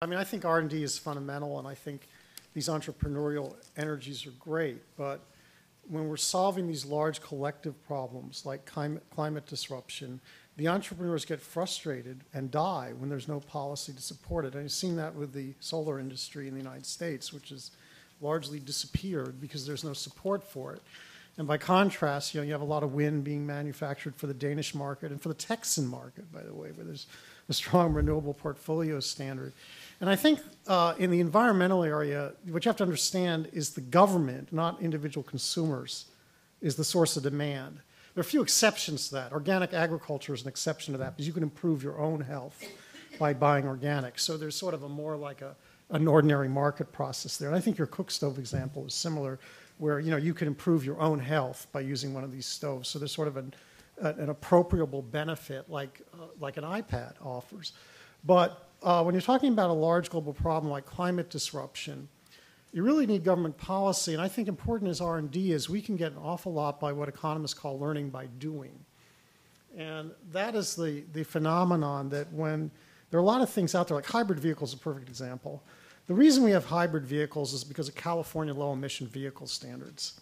I mean, I think R&D is fundamental, and I think these entrepreneurial energies are great, but when we're solving these large collective problems like climate disruption, the entrepreneurs get frustrated and die when there's no policy to support it. And I've seen that with the solar industry in the United States, which has largely disappeared because there's no support for it. And by contrast, you know, you have a lot of wind being manufactured for the Danish market and for the Texan market, by the way, where there's a strong renewable portfolio standard. And I think in the environmental area, what you have to understand is the government, not individual consumers, is the source of demand. There are a few exceptions to that. Organic agriculture is an exception to that because you can improve your own health by buying organic. So there's sort of a more like an ordinary market process there. And I think your cook stove example is similar, where you can improve your own health by using one of these stoves. So there's sort of an appropriable benefit like an iPad offers. But when you're talking about a large global problem like climate disruption, you really need government policy, and I think important as R&D is we can get an awful lot by what economists call learning by doing. And that is the phenomenon that when there are a lot of things out there, like hybrid vehicles is a perfect example. The reason we have hybrid vehicles is because of California low-emission vehicle standards.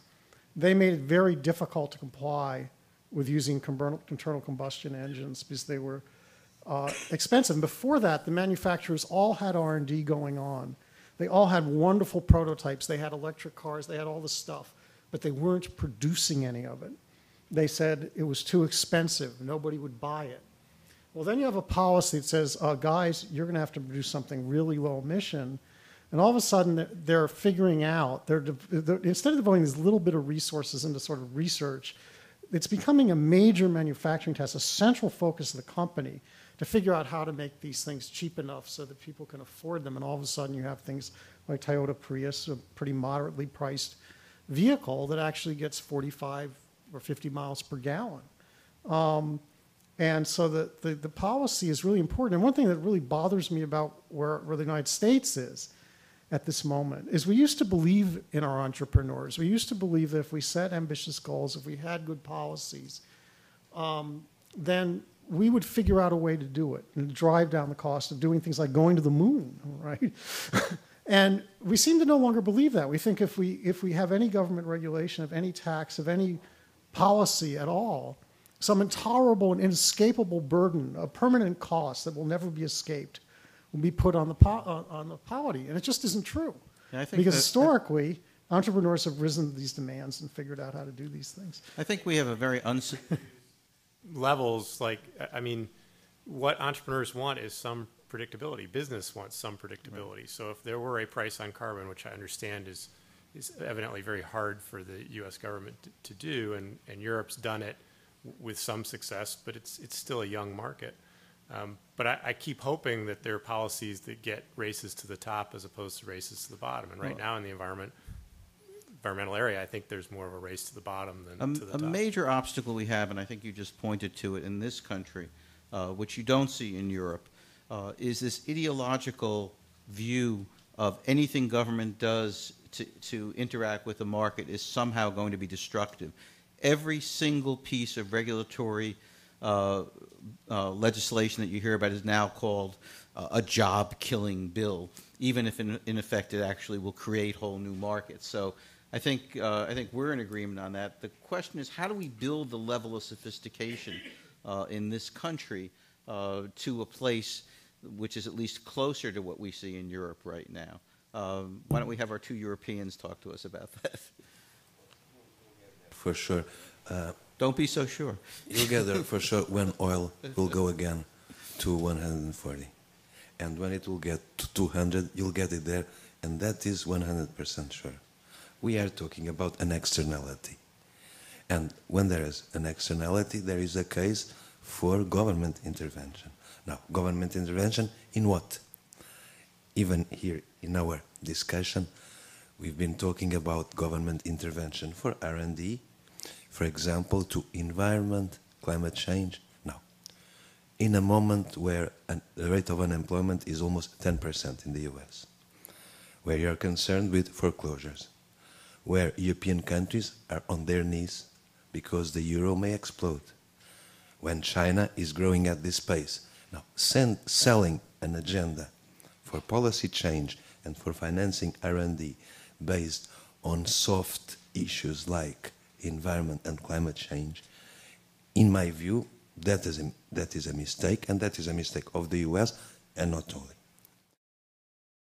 They made it very difficult to comply with using internal combustion engines because they were expensive. And before that, the manufacturers all had R&D going on. They all had wonderful prototypes. They had electric cars. They had all this stuff. But they weren't producing any of it. They said it was too expensive. Nobody would buy it. Well, then you have a policy that says, guys, you're going to have to produce something really low emission. And all of a sudden, they're figuring out, instead of devoting this little bit of resources into sort of research, it's becoming a major manufacturing task, a central focus of the company to figure out how to make these things cheap enough so that people can afford them. And all of a sudden, you have things like Toyota Prius, a pretty moderately priced vehicle that actually gets 45 or 50 miles per gallon. And so the policy is really important. And one thing that really bothers me about where the United States is at this moment is we used to believe in our entrepreneurs. We used to believe that if we set ambitious goals, if we had good policies, then we would figure out a way to do it and drive down the cost of doing things like going to the moon, right? And we seem to no longer believe that. We think if we have any government regulation, of any tax, of any policy at all, some intolerable and inescapable burden, a permanent cost that will never be escaped, will be put on the polity. And it just isn't true. Yeah, because historically, entrepreneurs have risen to these demands and figured out how to do these things. I think we have a very levels, like, I mean, what entrepreneurs want is some predictability. Business wants some predictability. Right. So if there were a price on carbon, which I understand is evidently very hard for the U.S. government to do, and Europe's done it with some success, but it's still a young market. But I keep hoping that there are policies that get races to the top as opposed to races to the bottom. And right now in the environmental area, I think there's more of a race to the bottom than to the top. A major obstacle we have, and I think you just pointed to it in this country, which you don't see in Europe, is this ideological view of anything government does to interact with the market is somehow going to be destructive. Every single piece of regulatory legislation that you hear about is now called a job-killing bill, even if in effect it actually will create whole new markets. So I think we're in agreement on that. The question is, how do we build the level of sophistication in this country to a place which is at least closer to what we see in Europe right now? Why don't we have our two Europeans talk to us about that? For sure. Don't be so sure. You'll get there for sure when oil will go again to 140. And when it will get to 200, you'll get it there. And that is 100% sure. We are talking about an externality. And when there is an externality, there is a case for government intervention. Now, government intervention in what? Even here in our discussion, we've been talking about government intervention for R&D, for example, to environment, climate change. Now, in a moment where the rate of unemployment is almost 10% in the US, where you're concerned with foreclosures, where European countries are on their knees because the euro may explode, when China is growing at this pace. Now, selling an agenda for policy change and for financing R&D based on soft issues like environment and climate change, in my view, that is a mistake, and that is a mistake of the US, and not only.